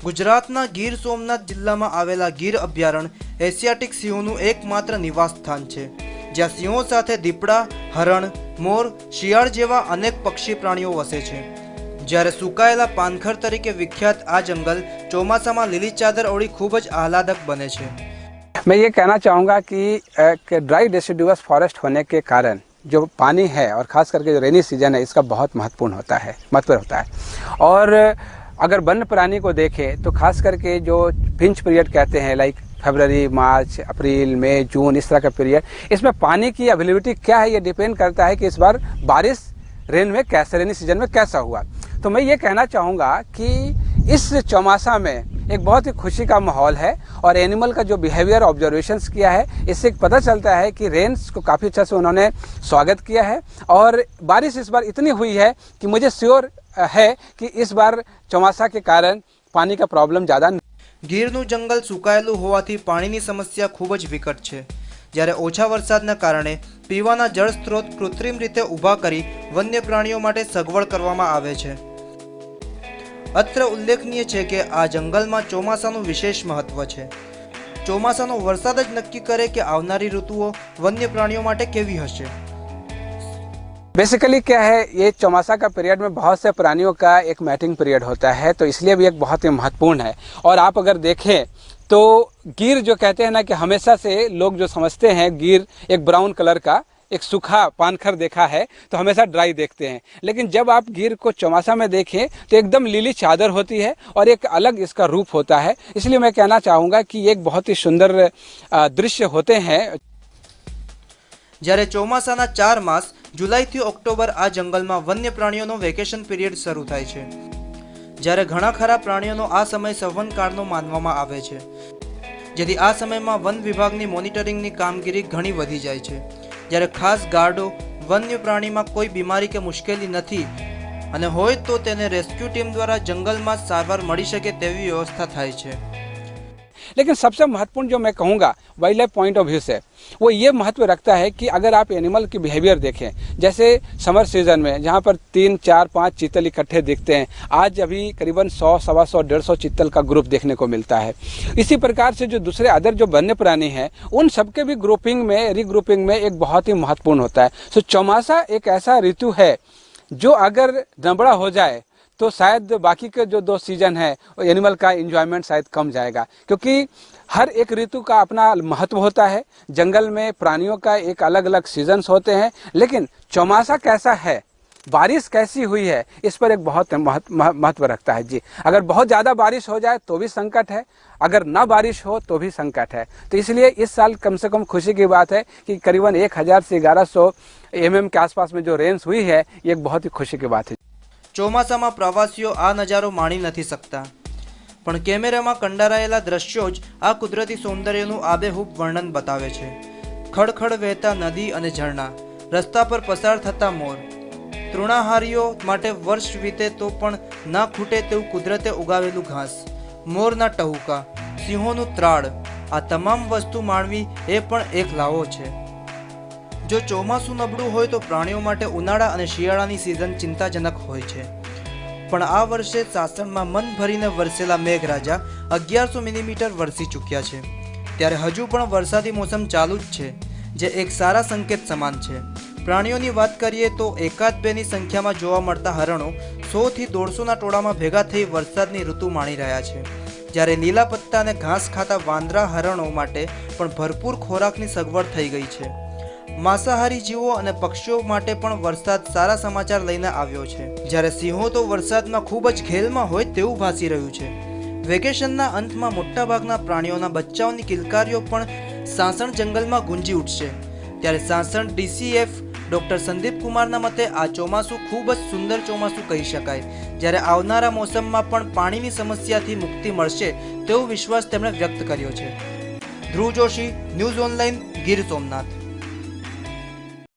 ગુજરાતના ગીર સોમનાથ જિલ્લામાં આવેલા ગીર અભયારણ્ય એશિયાટિક સિંહોનું એકમાત્ર નિવાસ સ્થાન છે, જ્યાં સિંહો સાથે દીપડા, હરણ, મોર, શિયાળ જેવા અનેક પક્ષી પ્રાણીઓ વસે છે। જ્યારે સુકાયેલા પાનખર તરીકે વિખ્યાત આ જંગલ ચોમાસામાં લીલી ચાદર ઓઢી ખૂબ જ આહલાદક बने છે। मैं ये कहना चाहूँगा कि ड्राई डेसिडुअस फॉरेस्ट होने के कारण जो पानी है और ख़ास करके जो रेनी सीजन है इसका बहुत महत्व होता है। और अगर वन्य प्राणी को देखें तो खास करके जो पिंच पीरियड कहते हैं, लाइक फरवरी, मार्च, अप्रैल, मई, जून, इस तरह का पीरियड, इसमें पानी की अवेलेबिलिटी क्या है ये डिपेंड करता है कि इस बार बारिश रेनी सीजन में कैसा हुआ। तो मैं ये कहना चाहूँगा कि इस चौमासा में एक बहुत ही खुशी का माहौल है और एनिमल का जो बिहेवियर ऑब्जर्वेशंस किया है इससे पता चलता है कि रेन्स को काफ़ी अच्छा से उन्होंने स्वागत किया है और बारिश इस बार इतनी हुई है कि मुझे श्योर है कि इस बार चौमासा के कारण पानी का प्रॉब्लम ज़्यादा। ગીરનું જંગલ સુકાયેલું હોવાથી પાણીની સમસ્યા ખૂબ જ વિકટ છે, જ્યારે ઓછા વરસાદના કારણે પીવાના જળ સ્ત્રોત કૃત્રિમ રીતે ઊભા કરી વન્ય પ્રાણીઓ માટે સગવડ કરવામાં આવે છે। અત્રે ઉલ્લેખનીય છે કે આ જંગલમાં ચોમાસાનું વિશેષ મહત્વ છે। ચોમાસાનો વરસાદ જ નક્કી કરે કે આવનારી ઋતુઓ વન્ય પ્રાણીઓ માટે કેવી હશે। बेसिकली क्या है, ये चौमासा का पीरियड में बहुत से प्राणियों का एक मैटिंग पीरियड होता है, तो इसलिए भी एक बहुत ही महत्वपूर्ण है। और आप अगर देखें तो गिर जो कहते हैं ना कि हमेशा से लोग जो समझते हैं गिर एक ब्राउन कलर का एक सूखा पानखर देखा है तो हमेशा ड्राई देखते हैं, लेकिन जब आप गिर को चौमासा में देखें तो एकदम लीली चादर होती है और एक अलग इसका रूप होता है। इसलिए मैं कहना चाहूँगा कि ये एक बहुत ही सुंदर दृश्य होते हैं। જ્યારે ચોમાસાના 4 માસ જુલાઈથી ઓક્ટોબર આ જંગલમાં વન્ય પ્રાણીઓનો વેકેશન પીરિયડ શરૂ થાય છે, જ્યારે ઘણા ખરા પ્રાણીઓનો આ સમય સવનકાળનો માનવામાં આવે છે, જેથી આ સમયમાં વન વિભાગની મોનિટરિંગની કામગીરી ઘણી વધી જાય છે। જ્યારે ખાસ ગાર્ડો વન્ય પ્રાણીમાં કોઈ બીમારી કે મુશ્કેલી નથી અને હોય તો તેને રેસ્ક્યુ ટીમ દ્વારા જંગલમાં સારવાર મળી શકે તેવી વ્યવસ્થા થાય છે। लेकिन सबसे महत्वपूर्ण जो मैं कहूँगा wild life point of view से वो ये महत्व रखता है कि अगर आप एनिमल की बिहेवियर देखें, जैसे समर सीजन में जहाँ पर 3, 4, 5 चीतल इकट्ठे दिखते हैं, आज अभी करीबन 100, 125, 150 चीतल का ग्रुप देखने को मिलता है। इसी प्रकार से जो दूसरे अदर जो वन्य प्राणी हैं उन सबके भी ग्रुपिंग में रिग्रुपिंग में एक बहुत ही महत्वपूर्ण होता है। सो चौमासा एक ऐसा ऋतु है जो अगर नबड़ा हो जाए तो शायद बाकी के जो 2 सीजन है एनिमल का एंजॉयमेंट शायद कम जाएगा, क्योंकि हर एक ऋतु का अपना महत्व होता है। जंगल में प्राणियों का एक अलग अलग सीजन्स होते हैं, लेकिन चौमासा कैसा है, बारिश कैसी हुई है, इस पर एक बहुत महत्व रखता है जी। अगर बहुत ज़्यादा बारिश हो जाए तो भी संकट है, अगर ना बारिश हो तो भी संकट है। तो इसलिए इस साल कम से कम खुशी की बात है कि करीबन 1000 से 1100 mm के आसपास में जो रेंज हुई है ये एक बहुत ही खुशी की बात है। ચોમાસામાં પ્રવાસીઓ આ નજારો માણી નથી શકતા, પણ કેમેરામાં કંડારાયેલા દ્રશ્યો જ આ કુદરતી સૌંદર્યનું આબેહૂબ વર્ણન બતાવે છે। ખડખડ વહેતા નદી અને ઝરણા, રસ્તા પર પસાર થતા મોર, તૃણાહારીઓ માટે વર્ષ વીતે તો પણ ના ખૂટે તેવું કુદરતે ઉગાવેલું ઘાસ, મોરના ટહુકા, સિંહોનું ત્રાળ, આ તમામ વસ્તુ માણવી એ પણ એક લાવો છે। જો ચોમાસું નબળું હોય તો પ્રાણીઓ માટે ઉનાળા અને શિયાળાની સિઝન ચિંતાજનક હોય છે, પણ આ વર્ષે સાસણમાં મન ભરીને વરસેલા મેઘરાજા 1100 મિલીમીટર વરસી ચૂક્યા છે, ત્યારે હજુ પણ વરસાદી મોસમ ચાલુ જ છે, જે એક સારા સંકેત સમાન છે। પ્રાણીઓની વાત કરીએ તો એકાદ બેની સંખ્યામાં જોવા મળતા હરણો 100 થી 150ના ટોળામાં ભેગા થઈ વરસાદની ઋતુ માણી રહ્યા છે, જ્યારે લીલા પત્તા અને ઘાસ ખાતા વાંદરા હરણો માટે પણ ભરપૂર ખોરાકની સગવડ થઈ ગઈ છે। માંસાહારી જીવો અને પક્ષીઓ માટે પણ વરસાદ સારા સમાચાર લઈને આવ્યો છે, જ્યારે સિંહો તો વરસાદમાં ખૂબ જ ઘેલમાં હોય તેવું ભાસી રહ્યું છે। વેકેશનના અંતમાં મોટાભાગના પ્રાણીઓના બચ્ચાઓની કિલકારીઓ પણ સાસણ જંગલમાં ગુંજી ઉઠશે, ત્યારે સાસણ DCF ડૉક્ટર સંદીપ કુમારના મતે આ ચોમાસું ખૂબ જ સુંદર ચોમાસું કહી શકાય, જ્યારે આવનારા મોસમમાં પણ પાણીની સમસ્યાથી મુક્તિ મળશે તેવો વિશ્વાસ તેમણે વ્યક્ત કર્યો છે। ધ્રુવ જોશી, ન્યૂઝ ઓનલાઈન, ગીર સોમનાથ।